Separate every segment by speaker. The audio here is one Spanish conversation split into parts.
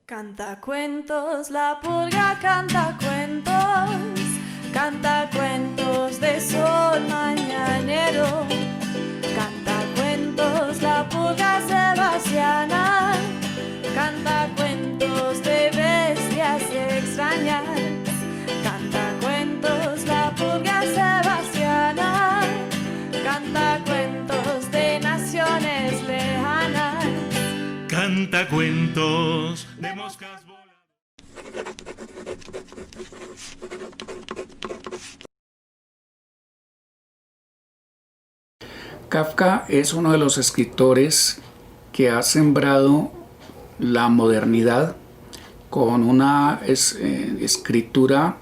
Speaker 1: Canta cuentos, la pulga canta cuentos de sol mañanero. Canta cuentos, la pulga sebastiana, canta cuentos de bestias extrañas. Canta cuentos, la pulga sebastiana, canta cuentos de naciones lejanas.
Speaker 2: Canta cuentos de moscas voladas.
Speaker 3: Kafka es uno de los escritores que ha sembrado la modernidad con una escritura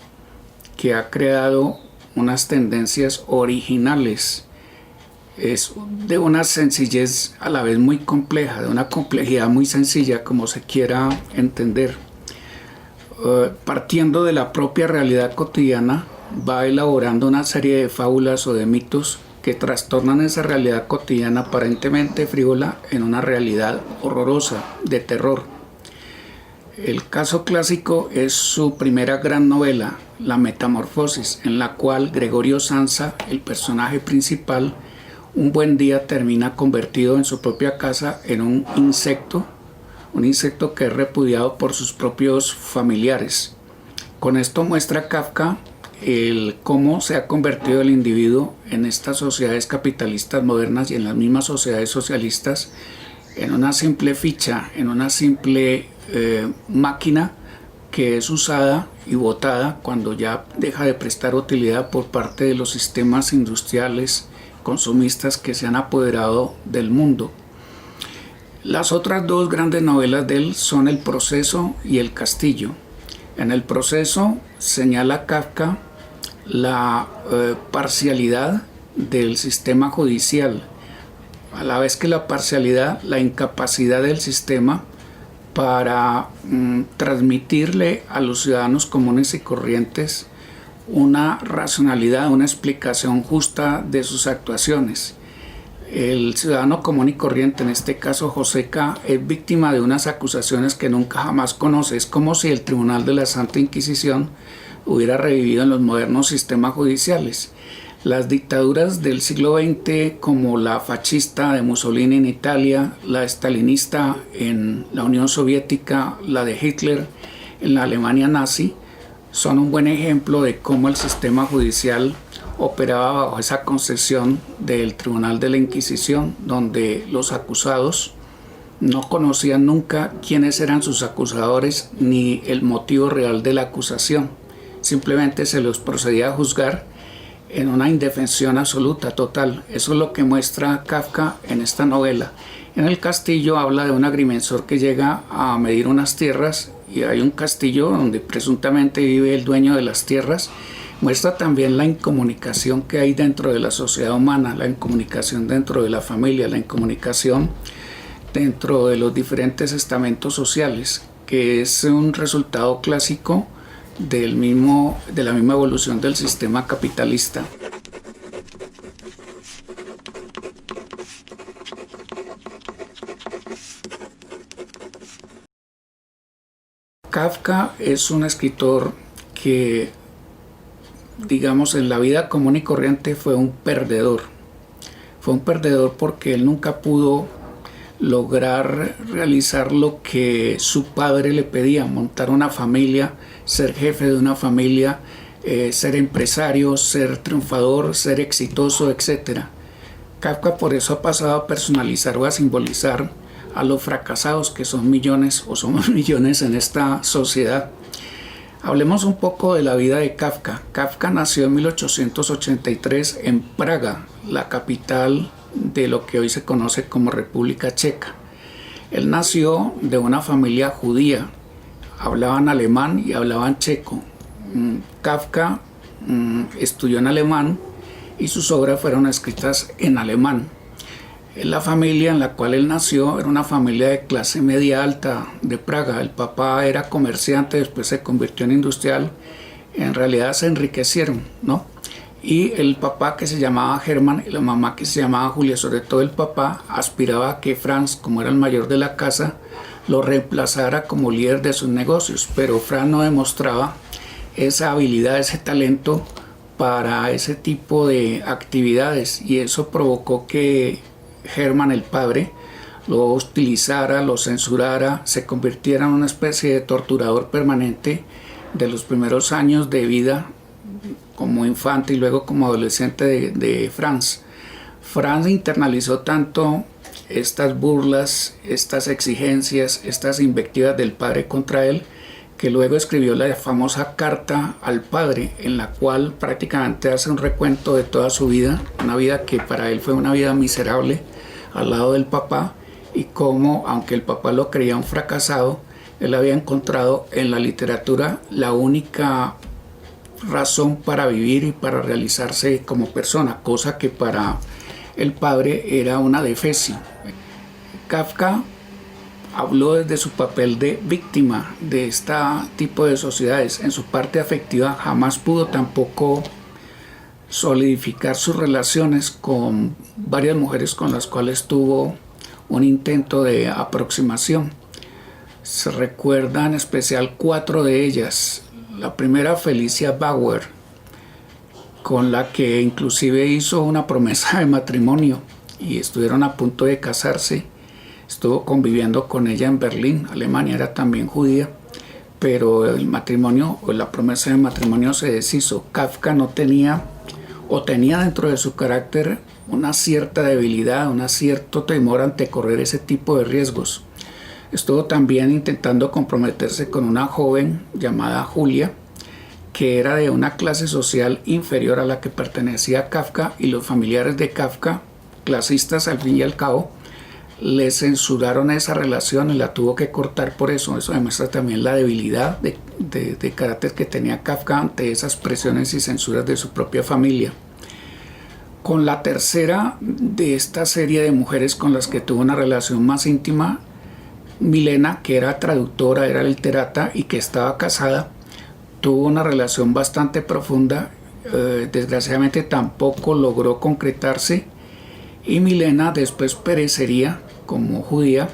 Speaker 3: que ha creado unas tendencias originales. Es de una sencillez a la vez muy compleja, de una complejidad muy sencilla, como se quiera entender. Partiendo de la propia realidad cotidiana, va elaborando una serie de fábulas o de mitos que trastornan esa realidad cotidiana aparentemente frívola en una realidad horrorosa, de terror. El caso clásico es su primera gran novela, La Metamorfosis, en la cual Gregorio Samsa, el personaje principal, un buen día termina convertido en su propia casa en un insecto que es repudiado por sus propios familiares. Con esto muestra Kafka cómo se ha convertido el individuo en estas sociedades capitalistas modernas y en las mismas sociedades socialistas en una simple ficha, en una simple máquina que es usada y botada cuando ya deja de prestar utilidad por parte de los sistemas industriales consumistas que se han apoderado del mundo. Las otras dos grandes novelas de él son El Proceso y El Castillo. En El Proceso señala Kafka la parcialidad del sistema judicial, a la vez que la parcialidad, la incapacidad del sistema para transmitirle a los ciudadanos comunes y corrientes una racionalidad, una explicación justa de sus actuaciones. El ciudadano común y corriente, en este caso José K., es víctima de unas acusaciones que nunca jamás conoce. Es como si el Tribunal de la Santa Inquisición hubiera revivido en los modernos sistemas judiciales. Las dictaduras del siglo XX, como la fascista de Mussolini en Italia, la estalinista en la Unión Soviética, la de Hitler en la Alemania nazi, son un buen ejemplo de cómo el sistema judicial operaba bajo esa concesión del Tribunal de la Inquisición, donde los acusados no conocían nunca quiénes eran sus acusadores ni el motivo real de la acusación. Simplemente se los procedía a juzgar en una indefensión absoluta, total. Eso es lo que muestra Kafka en esta novela. En El Castillo habla de un agrimensor que llega a medir unas tierras y hay un castillo donde presuntamente vive el dueño de las tierras. Muestra también la incomunicación que hay dentro de la sociedad humana, la incomunicación dentro de la familia, la incomunicación dentro de los diferentes estamentos sociales, que es un resultado clásico de la misma evolución del sistema capitalista. Kafka es un escritor que, digamos, en la vida común y corriente fue un perdedor. Fue un perdedor porque él nunca pudo lograr realizar lo que su padre le pedía: montar una familia, ser jefe de una familia, ser empresario, ser triunfador, ser exitoso, etc. Kafka por eso ha pasado a personalizar o a simbolizar a los fracasados, que son millones o somos millones en esta sociedad. Hablemos un poco de la vida de Kafka. Kafka nació en 1883 en Praga, la capital de lo que hoy se conoce como República Checa. Él nació de una familia judía, hablaban alemán y hablaban checo. Kafka estudió en alemán y sus obras fueron escritas en alemán. La familia en la cual él nació era una familia de clase media alta de Praga. El papá era comerciante, después se convirtió en industrial. En realidad se enriquecieron, ¿no? Y el papá, que se llamaba Hermann, y la mamá, que se llamaba Julia, sobre todo el papá, aspiraba a que Franz, como era el mayor de la casa, lo reemplazara como líder de sus negocios, pero Franz no demostraba esa habilidad, ese talento para ese tipo de actividades, y eso provocó que Hermann, el padre, lo utilizara, lo censurara, se convirtiera en una especie de torturador permanente de los primeros años de vida como infante y luego como adolescente de Franz. Franz internalizó tanto estas burlas, estas exigencias, estas invectivas del padre contra él, que luego escribió la famosa carta al padre, en la cual prácticamente hace un recuento de toda su vida, una vida que para él fue una vida miserable al lado del papá, y cómo, aunque el papá lo creía un fracasado, él había encontrado en la literatura la única razón para vivir y para realizarse como persona, cosa que para el padre era una defecio. Kafka habló desde su papel de víctima de este tipo de sociedades. En su parte afectiva jamás pudo tampoco solidificar sus relaciones con varias mujeres con las cuales tuvo un intento de aproximación. Se recuerda en especial 4 de ellas. La primera, Felicia Bauer, con la que inclusive hizo una promesa de matrimonio y estuvieron a punto de casarse. Estuvo conviviendo con ella en Berlín, Alemania, era también judía, pero el matrimonio o la promesa de matrimonio se deshizo. Kafka no tenía, o tenía dentro de su carácter, una cierta debilidad, un cierto temor ante correr ese tipo de riesgos. Estuvo también intentando comprometerse con una joven llamada Julia, que era de una clase social inferior a la que pertenecía Kafka, y los familiares de Kafka, clasistas al fin y al cabo, le censuraron esa relación y la tuvo que cortar por eso. Eso demuestra también la debilidad de carácter que tenía Kafka ante esas presiones y censuras de su propia familia. Con la tercera de esta serie de mujeres con las que tuvo una relación más íntima, Milena, que era traductora, era literata y que estaba casada, tuvo una relación bastante profunda. Desgraciadamente tampoco logró concretarse, y Milena después perecería como judía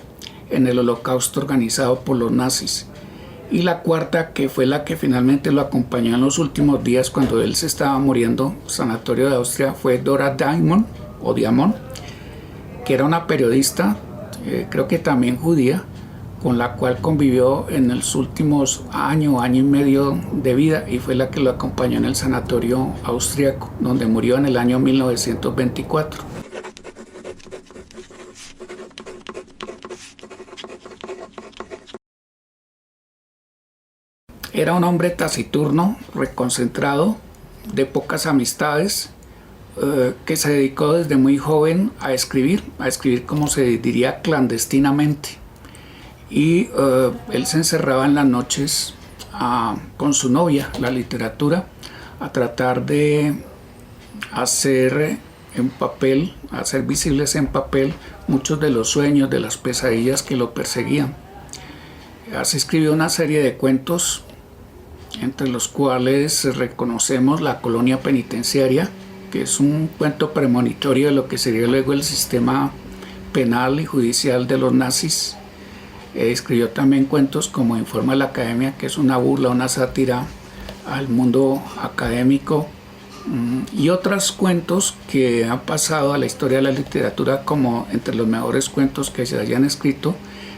Speaker 3: en el holocausto organizado por los nazis. Y la cuarta, que fue la que finalmente lo acompañó en los últimos días cuando él se estaba muriendo, sanatorio de Austria, fue Dora Diamond, o Diamond, que era una periodista, creo que también judía, con la cual convivió en los últimos año y medio de vida, y fue la que lo acompañó en el sanatorio austriaco, donde murió en el año 1924. Era un hombre taciturno, reconcentrado, de pocas amistades, que se dedicó desde muy joven a escribir como se diría clandestinamente. Y él se encerraba en las noches con su novia, la literatura, a tratar de hacer visibles en papel muchos de los sueños, de las pesadillas que lo perseguían. Así escribió una serie de cuentos, entre los cuales reconocemos La colonia penitenciaria, que es un cuento premonitorio de lo que sería luego el sistema penal y judicial de los nazis. Escribió también cuentos como Informa la Academia, que es una burla, una sátira al mundo académico, y otros cuentos que han pasado a la historia de la literatura como entre los mejores cuentos que se hayan escrito,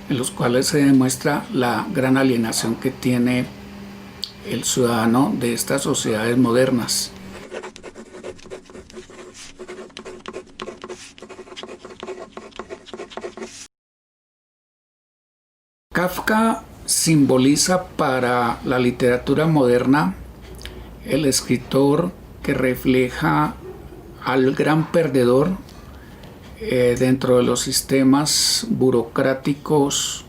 Speaker 3: en los cuales se demuestra la gran alienación que tiene el ciudadano de estas sociedades modernas. Kafka simboliza para la literatura moderna el escritor que refleja al gran perdedor dentro de los sistemas burocráticos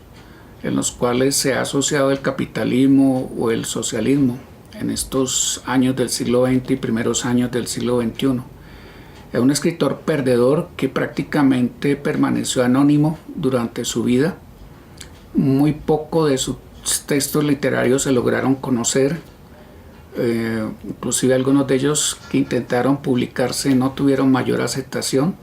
Speaker 3: en los cuales se ha asociado el capitalismo o el socialismo en estos años del siglo XX y primeros años del siglo XXI. Es un escritor perdedor que prácticamente permaneció anónimo durante su vida. Muy poco de sus textos literarios se lograron conocer. Inclusive algunos de ellos que intentaron publicarse no tuvieron mayor aceptación.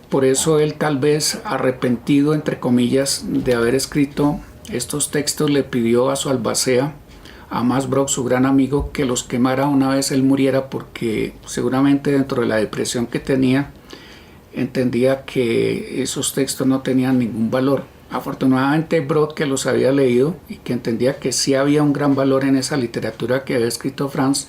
Speaker 3: Por eso él, tal vez arrepentido entre comillas de haber escrito estos textos le pidió a su albacea, a Max Brock, su gran amigo, que los quemara una vez él muriera, porque seguramente dentro de la depresión que tenía, entendía que esos textos no tenían ningún valor. Afortunadamente Brock, que los había leído y que entendía que sí había un gran valor en esa literatura que había escrito Franz,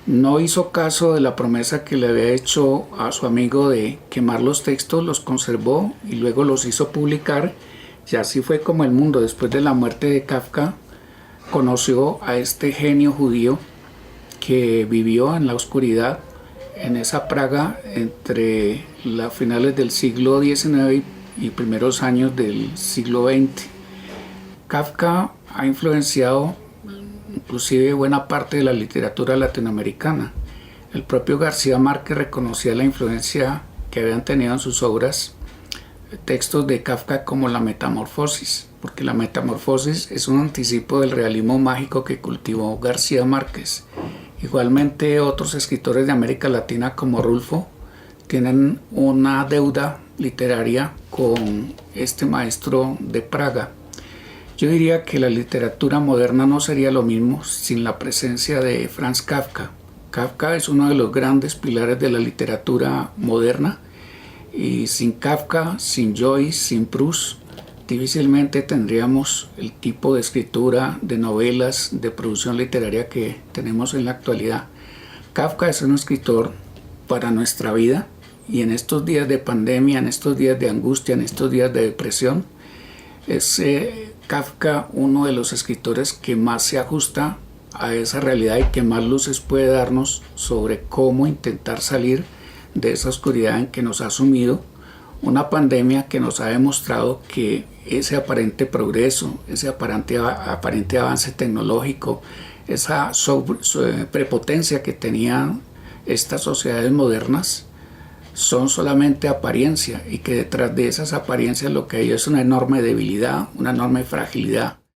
Speaker 3: no hizo caso de la promesa que le había hecho a su amigo de quemar los textos, los conservó y luego los hizo publicar. Y así fue como el mundo, después de la muerte de Kafka, conoció a este genio judío que vivió en la oscuridad en esa Praga entre las finales del siglo XIX y primeros años del siglo XX. Kafka ha influenciado inclusive buena parte de la literatura latinoamericana. El propio García Márquez reconocía la influencia que habían tenido en sus obras textos de Kafka como La Metamorfosis, porque La Metamorfosis es un anticipo del realismo mágico que cultivó García Márquez. Igualmente otros escritores de América Latina como Rulfo tienen una deuda literaria con este maestro de Praga. Yo diría que la literatura moderna no sería lo mismo sin la presencia de Franz Kafka. Kafka es uno de los grandes pilares de la literatura moderna y sin Kafka, sin Joyce, sin Proust, difícilmente tendríamos el tipo de escritura, de novelas, de producción literaria que tenemos en la actualidad. Kafka es un escritor para nuestra vida y en estos días de pandemia, en estos días de angustia, en estos días de depresión, es Kafka uno de los escritores que más se ajusta a esa realidad y que más luces puede darnos sobre cómo intentar salir de esa oscuridad en que nos ha sumido una pandemia que nos ha demostrado que ese aparente progreso, ese aparente avance tecnológico, esa prepotencia que tenían estas sociedades modernas son solamente apariencia y que detrás de esas apariencias lo que hay es una enorme debilidad, una enorme fragilidad.